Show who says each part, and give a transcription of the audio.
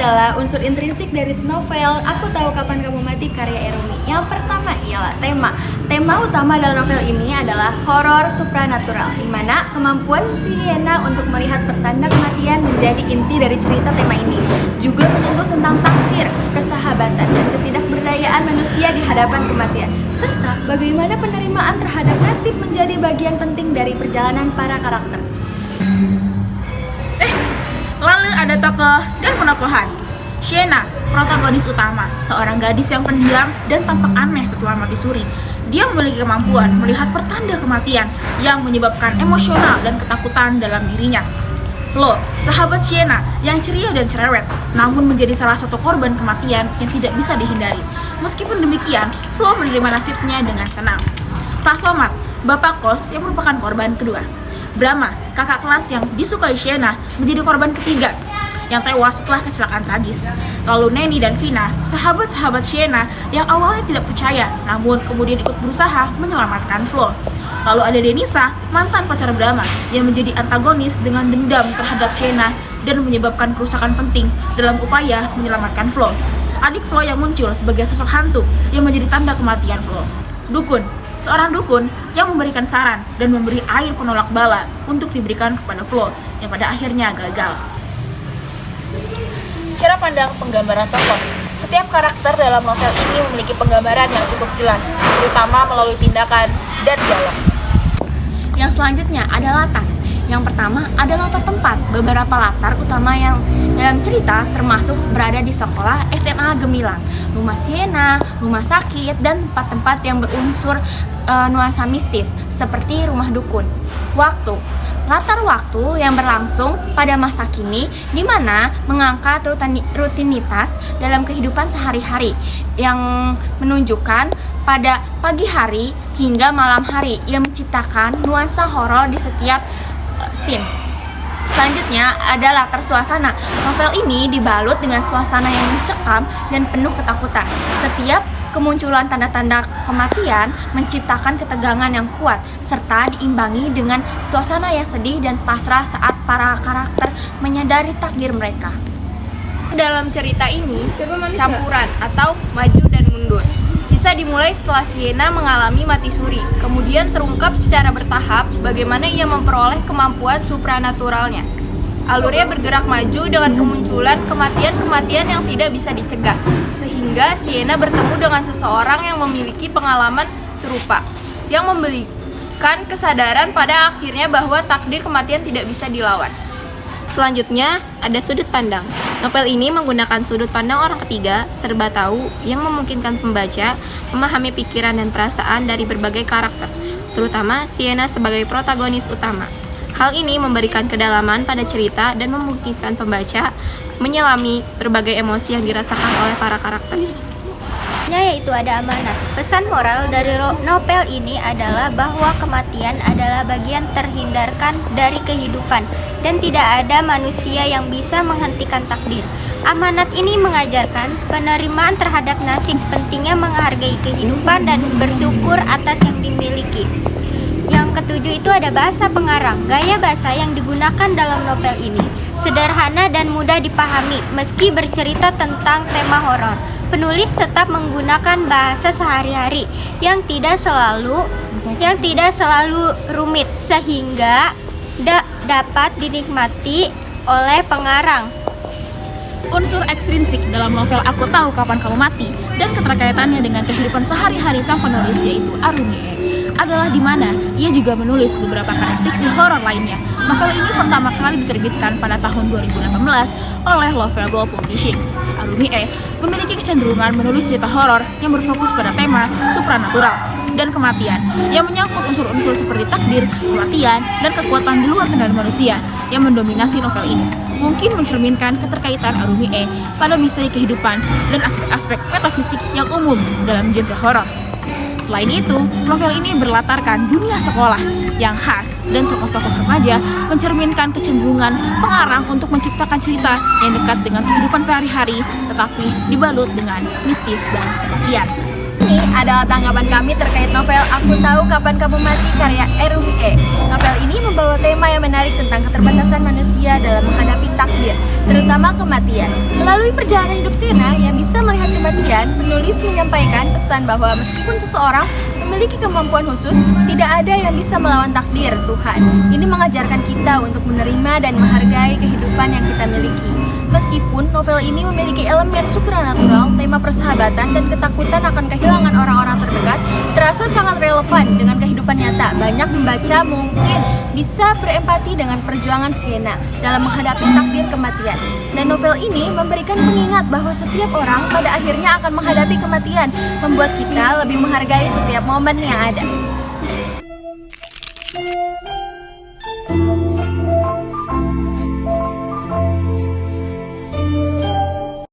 Speaker 1: adalah unsur intrinsik dari novel Aku Tahu Kapan Kamu Mati karya Erumi. Yang pertama ialah tema. Tema utama dalam novel ini adalah horor supranatural, di mana kemampuan Sienna untuk melihat pertanda kematian menjadi inti dari cerita tema ini. Juga menyentuh tentang takdir, persahabatan, dan ketidakberdayaan manusia di hadapan kematian, serta bagaimana penerimaan terhadap nasib menjadi bagian penting dari perjalanan para karakter.
Speaker 2: Lalu ada tokoh dan penokohan. Sienna, protagonis utama, seorang gadis yang pendiam dan tampak aneh setelah mati suri. Dia memiliki kemampuan melihat pertanda kematian yang menyebabkan emosional dan ketakutan dalam dirinya. Flo, sahabat Sienna yang ceria dan cerewet, namun menjadi salah satu korban kematian yang tidak bisa dihindari. Meskipun demikian, Flo menerima nasibnya dengan tenang. Tasomat, bapak kos yang merupakan korban kedua. Brahma, kakak kelas yang disukai Sienna, menjadi korban ketiga yang tewas setelah kecelakaan tragis. Lalu Neni dan Vina, sahabat-sahabat Sienna yang awalnya tidak percaya, namun kemudian ikut berusaha menyelamatkan Flo. Lalu ada Denisa, mantan pacar Brahma, yang menjadi antagonis dengan dendam terhadap Sienna dan menyebabkan kerusakan penting dalam upaya menyelamatkan Flo. Adik Flo yang muncul sebagai sosok hantu yang menjadi tanda kematian Flo. Dukun, seorang dukun yang memberikan saran dan memberi air penolak bala untuk diberikan kepada Flo yang pada akhirnya gagal. Cara pandang penggambaran tokoh. Setiap karakter dalam novel ini memiliki penggambaran yang cukup jelas, terutama melalui tindakan dan dialog.
Speaker 3: Yang selanjutnya ada latar. Yang pertama ada latar tempat. Beberapa latar utama yang dalam cerita termasuk berada di sekolah SMA Gemilang, rumah Sienna, rumah sakit, dan tempat-tempat yang berunsur nuansa mistis seperti rumah dukun. Waktu. Latar waktu yang berlangsung pada masa kini di mana mengangkat rutinitas dalam kehidupan sehari-hari yang menunjukkan pada pagi hari hingga malam hari yang menciptakan nuansa horor di setiap scene. Selanjutnya ada latar suasana. Novel ini dibalut dengan suasana yang mencekam dan penuh ketakutan. Setiap kemunculan tanda-tanda kematian menciptakan ketegangan yang kuat serta diimbangi dengan suasana yang sedih dan pasrah saat para karakter menyadari takdir mereka.
Speaker 1: Dalam cerita ini, campuran atau maju dan mundur. Kisah dimulai setelah Sienna mengalami mati suri, kemudian terungkap secara bertahap bagaimana ia memperoleh kemampuan supranaturalnya. Alurnya bergerak maju dengan kemunculan kematian-kematian yang tidak bisa dicegah, sehingga Sienna bertemu dengan seseorang yang memiliki pengalaman serupa, yang memberikan kesadaran pada akhirnya bahwa takdir kematian tidak bisa dilawan.
Speaker 3: Selanjutnya ada sudut pandang. Novel ini menggunakan sudut pandang orang ketiga, serba tahu, yang memungkinkan pembaca memahami pikiran dan perasaan dari berbagai karakter, terutama Sienna sebagai protagonis utama. Hal ini memberikan kedalaman pada cerita dan memungkinkan pembaca menyelami berbagai emosi yang dirasakan oleh para karakter.
Speaker 4: Yaitu ada amanat. Pesan moral dari novel ini adalah bahwa kematian adalah bagian terhindarkan dari kehidupan dan tidak ada manusia yang bisa menghentikan takdir. Amanat ini mengajarkan penerimaan terhadap nasib, pentingnya menghargai kehidupan dan bersyukur atas yang dimiliki. Yang ketujuh itu ada bahasa pengarang. Gaya bahasa yang digunakan dalam novel ini sederhana dan mudah dipahami meski bercerita tentang tema horor. Penulis tetap menggunakan bahasa sehari-hari yang tidak selalu rumit sehingga dapat dinikmati oleh pengarang.
Speaker 2: Unsur ekstrinsik dalam novel Aku Tahu Kapan Kamu Mati dan keterkaitannya dengan kehidupan sehari-hari sang penulis yaitu Arumi adalah di mana ia juga menulis beberapa karya fiksi horor lainnya. Novel ini pertama kali diterbitkan pada tahun 2018 oleh Lovable Publishing. Arumi memiliki kecenderungan menulis cerita horor yang berfokus pada tema supranatural dan kematian yang menyangkut unsur-unsur seperti takdir, kematian, dan kekuatan di luar kendali manusia yang mendominasi novel ini. Mungkin mencerminkan keterkaitan Arumi pada misteri kehidupan dan aspek-aspek metafisik yang umum dalam genre horor. Selain itu, novel ini berlatarkan dunia sekolah yang khas dan tokoh-tokoh remaja mencerminkan kecenderungan pengarang untuk menciptakan cerita yang dekat dengan kehidupan sehari-hari tetapi dibalut dengan mistis dan kematian.
Speaker 1: ini adalah tanggapan kami terkait novel Aku Tahu Kapan Kamu Mati karya RUE. Novel ini membawa tema yang menarik tentang keterbatasan manusia dalam menghadapi takdir, terutama kematian. Melalui perjalanan hidup Sienna yang bisa melihat kematian, penulis menyampaikan pesan bahwa meskipun seseorang memiliki kemampuan khusus, tidak ada yang bisa melawan takdir Tuhan. Ini mengajarkan kita untuk menerima dan menghargai kehidupan yang kita miliki. Meskipun novel ini memiliki elemen supranatural, tema persahabatan dan ketakutan akan kehilangan orang-orang terdekat terasa sangat relevan dengan kehidupan nyata. Banyak membaca mungkin bisa berempati dengan perjuangan Sienna dalam menghadapi takdir kematian. Dan novel ini memberikan pengingat bahwa setiap orang pada akhirnya akan menghadapi kematian, membuat kita lebih menghargai setiap momen yang ada.